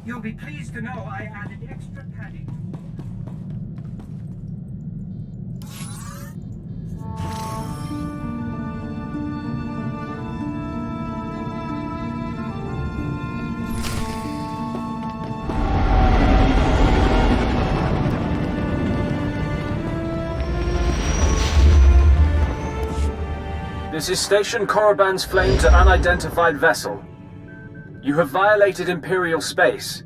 You'll be pleased to know I added extra padding. This is Station Korriban's flame to unidentified vessel. You have violated Imperial space.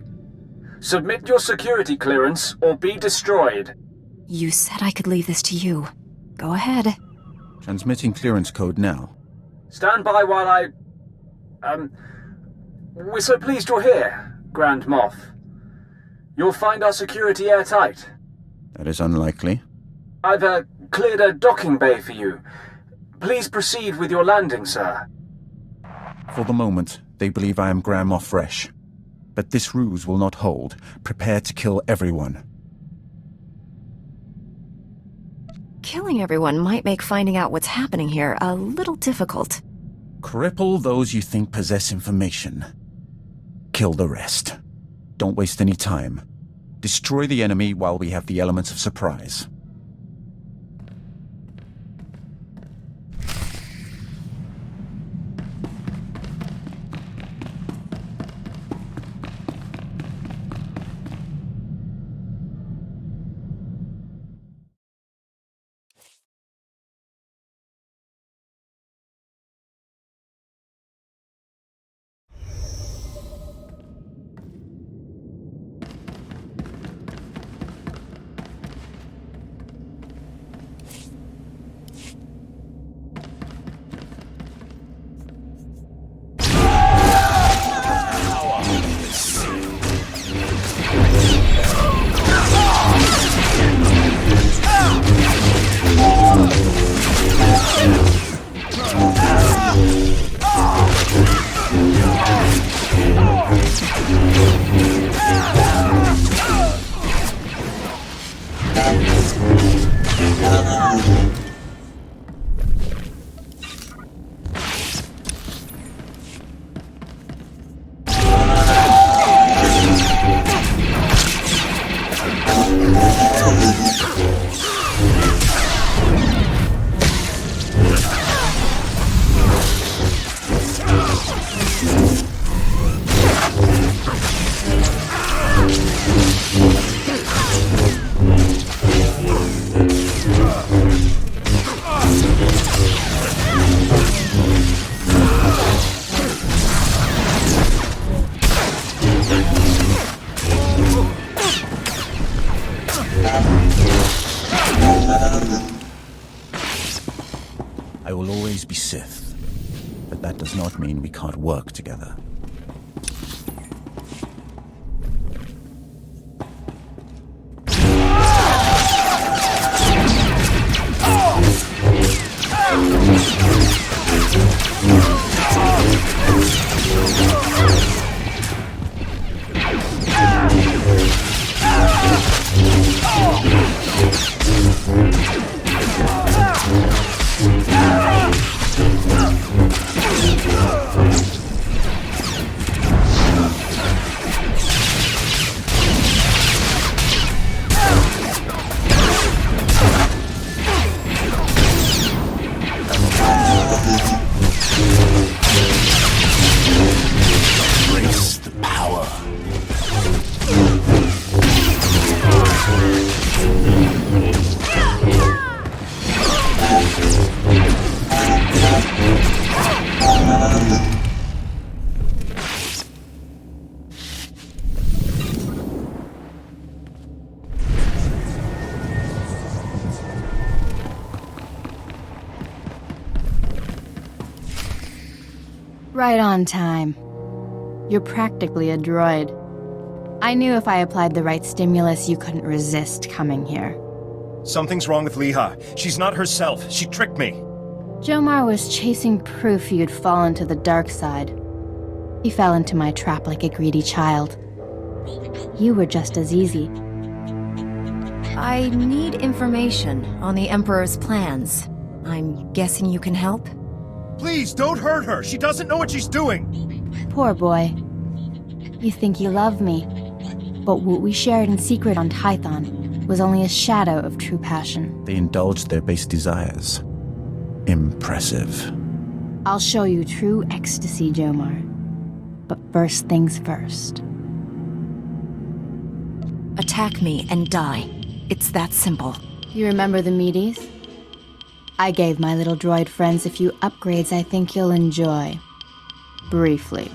Submit your security clearance or be destroyed. You said I could leave this to you. Go ahead. Transmitting clearance code now. Stand by while I... We're so pleased you're here, Grand Moff. You'll find our security airtight. That is unlikely. I've cleared a docking bay for you. Please proceed with your landing, sir. For the moment, they believe I am Grand Moff Fresh. But this ruse will not hold. Prepare to kill everyone. Killing everyone might make finding out what's happening here a little difficult. Cripple those you think possess information. Kill the rest. Don't waste any time. Destroy the enemy while we have the elements of surprise. I will always be Sith, but that does not mean we can't work together. Right on time. You're practically a droid. I knew if I applied the right stimulus, you couldn't resist coming here. Something's wrong with Leha. She's not herself. She tricked me. Jomar was chasing proof you'd fallen to the dark side. He fell into my trap like a greedy child. You were just as easy. I need information on the Emperor's plans. I'm guessing you can help? Please, don't hurt her. She doesn't know what she's doing. Poor boy. You think you love me, but what we shared in secret on Tython was only a shadow of true passion. They indulged their base desires. Impressive. I'll show you true ecstasy, Jomar. But first things first. Attack me and die. It's that simple. You remember the meaties? I gave my little droid friends a few upgrades I think you'll enjoy. Briefly.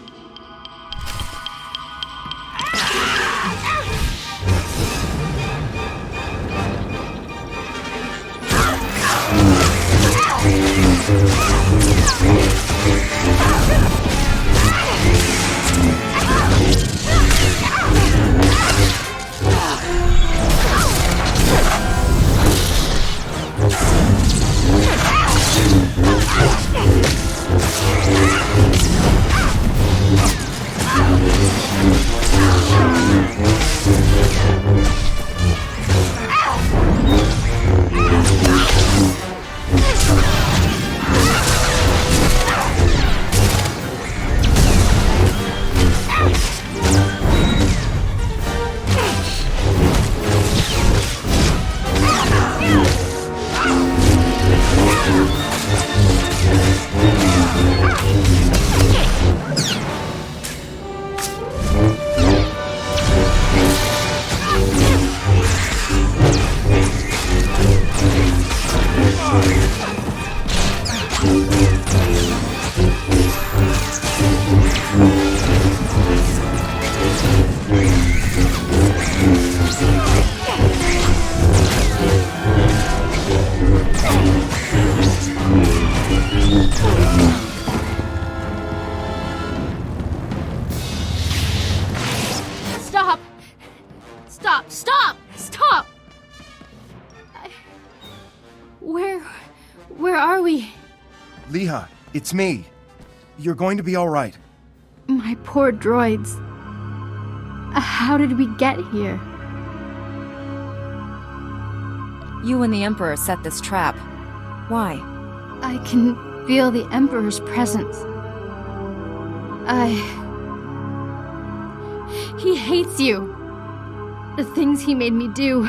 Stop! Where are we? Leha, it's me. You're going to be all right. My poor droids. How did we get here? You and the Emperor set this trap. Why? I can feel the Emperor's presence. He hates you. The things he made me do.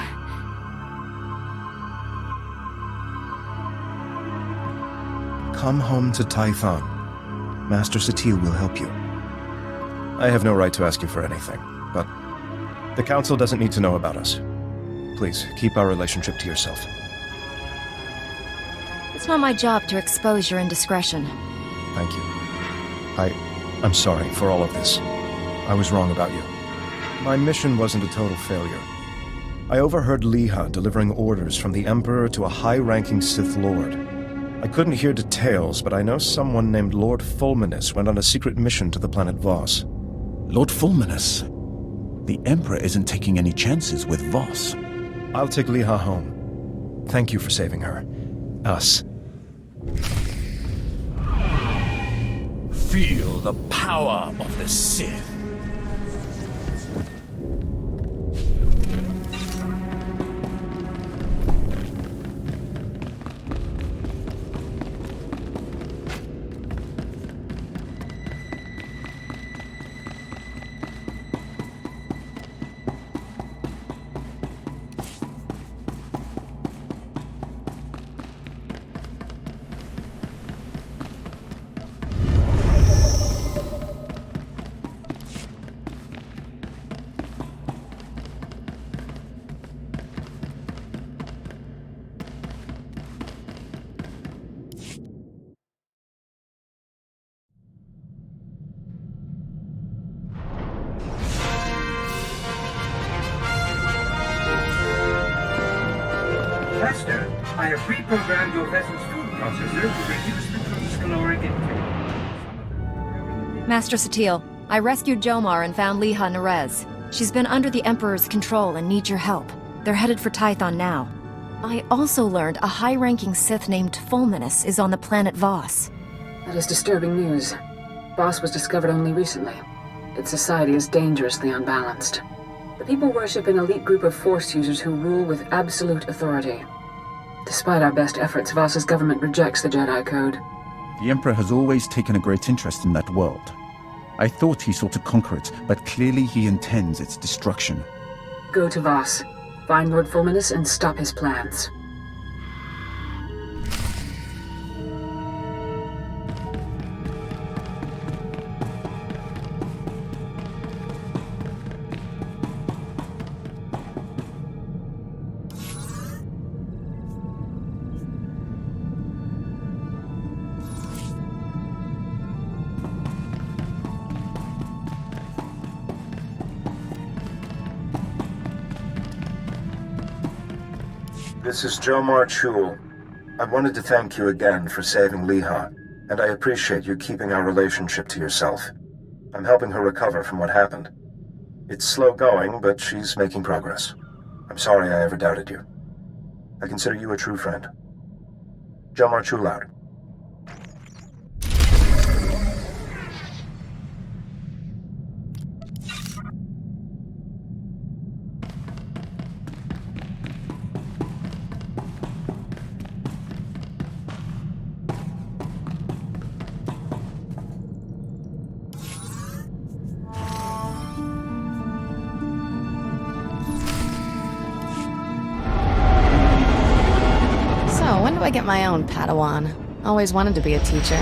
Come home to Tython. Master Satele will help you. I have no right to ask you for anything, but the Council doesn't need to know about us. Please, keep our relationship to yourself. It's not my job to expose your indiscretion. Thank you. I'm sorry for all of this. I was wrong about you. My mission wasn't a total failure. I overheard Leha delivering orders from the Emperor to a high-ranking Sith Lord. I couldn't hear details, but I know someone named Lord Fulminus went on a secret mission to the planet Voss. Lord Fulminus? The Emperor isn't taking any chances with Voss. I'll take Leha home. Thank you for saving her. Us. Feel the power of the Sith. Master, I have reprogrammed your vessel's food processor to reduce the crew's caloric intake. Master Satele, I rescued Jomar and found Leha Nerez. She's been under the Emperor's control and needs your help. They're headed for Tython now. I also learned a high-ranking Sith named Fulminus is on the planet Voss. That is disturbing news. Voss was discovered only recently. Its society is dangerously unbalanced. The people worship an elite group of Force users who rule with absolute authority. Despite our best efforts, Voss's government rejects the Jedi Code. The Emperor has always taken a great interest in that world. I thought he sought to conquer it, but clearly he intends its destruction. Go to Voss. Find Lord Fulminus and stop his plans. This is Jomar Chul. I wanted to thank you again for saving Leha, and I appreciate you keeping our relationship to yourself. I'm helping her recover from what happened. It's slow going, but she's making progress. I'm sorry I ever doubted you. I consider you a true friend. Jomar Chul out. When do I get my own Padawan? Always wanted to be a teacher.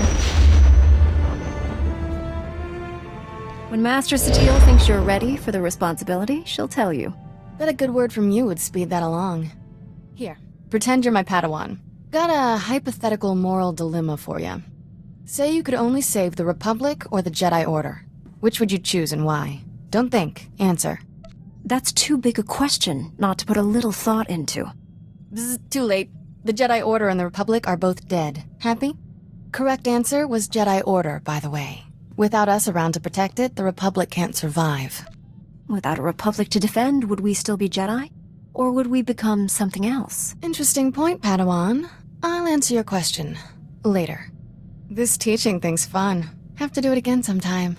When Master Satele thinks you're ready for the responsibility, she'll tell you. Bet a good word from you would speed that along. Here, pretend you're my Padawan. Got a hypothetical moral dilemma for you. Say you could only save the Republic or the Jedi Order. Which would you choose and why? Don't think, answer. That's too big a question not to put a little thought into. Bzz, too late. The Jedi Order and the Republic are both dead. Happy? Correct answer was Jedi Order, by the way. Without us around to protect it, the Republic can't survive. Without a Republic to defend, would we still be Jedi? Or would we become something else? Interesting point, Padawan. I'll answer your question later. This teaching thing's fun. Have to do it again sometime.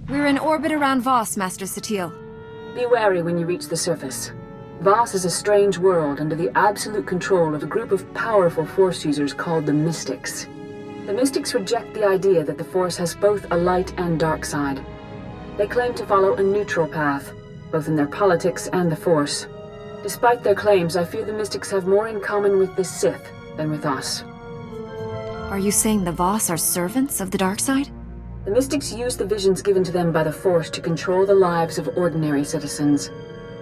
We're in orbit around Voss, Master Satele. Be wary when you reach the surface. Voss is a strange world under the absolute control of a group of powerful Force users called the Mystics. The Mystics reject the idea that the Force has both a light and dark side. They claim to follow a neutral path, both in their politics and the Force. Despite their claims, I fear the Mystics have more in common with the Sith than with us. Are you saying the Voss are servants of the dark side? The Mystics use the visions given to them by the Force to control the lives of ordinary citizens.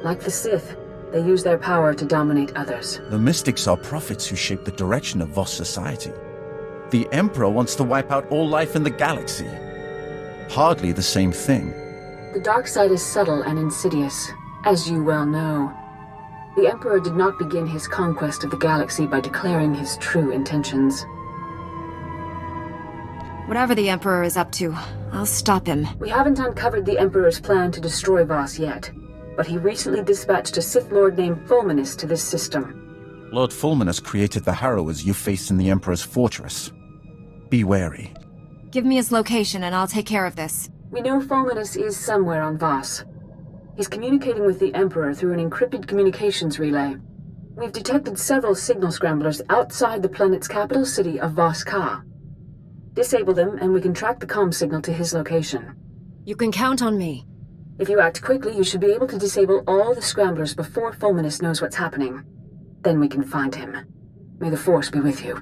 Like the Sith, they use their power to dominate others. The Mystics are prophets who shape the direction of Voss society. The Emperor wants to wipe out all life in the galaxy. Hardly the same thing. The dark side is subtle and insidious, as you well know. The Emperor did not begin his conquest of the galaxy by declaring his true intentions. Whatever the Emperor is up to, I'll stop him. We haven't uncovered the Emperor's plan to destroy Voss yet, but he recently dispatched a Sith Lord named Fulminus to this system. Lord Fulminus created the Harrowers you faced in the Emperor's fortress. Be wary. Give me his location and I'll take care of this. We know Fulminus is somewhere on Voss. He's communicating with the Emperor through an encrypted communications relay. We've detected several signal scramblers outside the planet's capital city of Voss-Ka. Disable them, and we can track the comm signal to his location. You can count on me. If you act quickly, you should be able to disable all the scramblers before Fulminus knows what's happening. Then we can find him. May the Force be with you.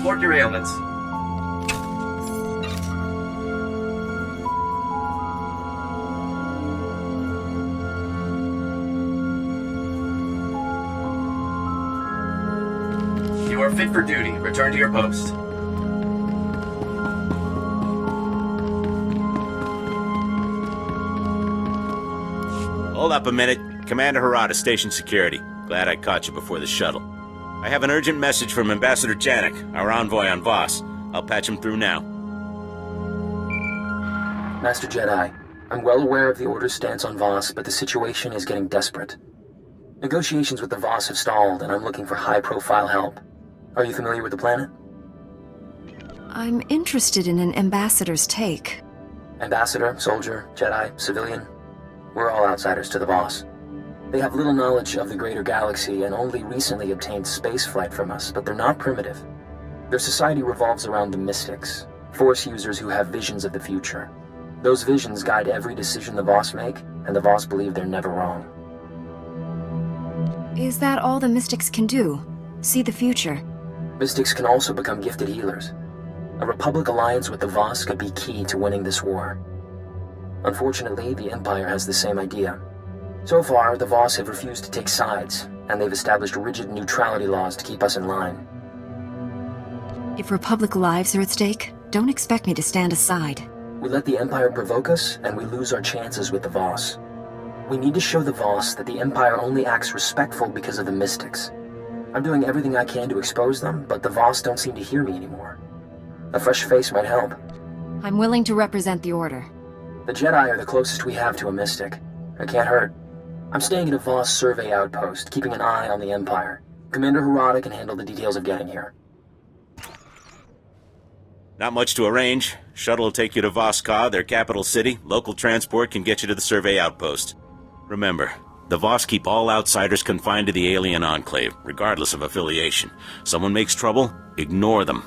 report your ailments. You are fit for duty. Return to your post. Hold up a minute. Commander Harada, Station Security. Glad I caught you before the shuttle. I have an urgent message from Ambassador Janik, our envoy on Voss. I'll patch him through now. Master Jedi, I'm well aware of the Order's stance on Voss, but the situation is getting desperate. Negotiations with the Voss have stalled, and I'm looking for high-profile help. Are you familiar with the planet? I'm interested in an ambassador's take. Ambassador, soldier, Jedi, civilian. We're all outsiders to the Voss. They have little knowledge of the greater galaxy and only recently obtained spaceflight from us, but they're not primitive. Their society revolves around the mystics, Force users who have visions of the future. Those visions guide every decision the Voss make, and the Voss believe they're never wrong. Is that all the mystics can do? See the future? Mystics can also become gifted healers. A Republic alliance with the Voss could be key to winning this war. Unfortunately, the Empire has the same idea. So far, the Voss have refused to take sides, and they've established rigid neutrality laws to keep us in line. If Republic lives are at stake, don't expect me to stand aside. We let the Empire provoke us, and we lose our chances with the Voss. We need to show the Voss that the Empire only acts respectful because of the Mystics. I'm doing everything I can to expose them, but the Voss don't seem to hear me anymore. A fresh face might help. I'm willing to represent the Order. The Jedi are the closest we have to a Mystic. It can't hurt. I'm staying at a Voss survey outpost, keeping an eye on the Empire. Commander Harada can handle the details of getting here. Not much to arrange. Shuttle will take you to Voss-Ka, their capital city. Local transport can get you to the survey outpost. Remember, the Voss keep all outsiders confined to the alien enclave, regardless of affiliation. Someone makes trouble, ignore them.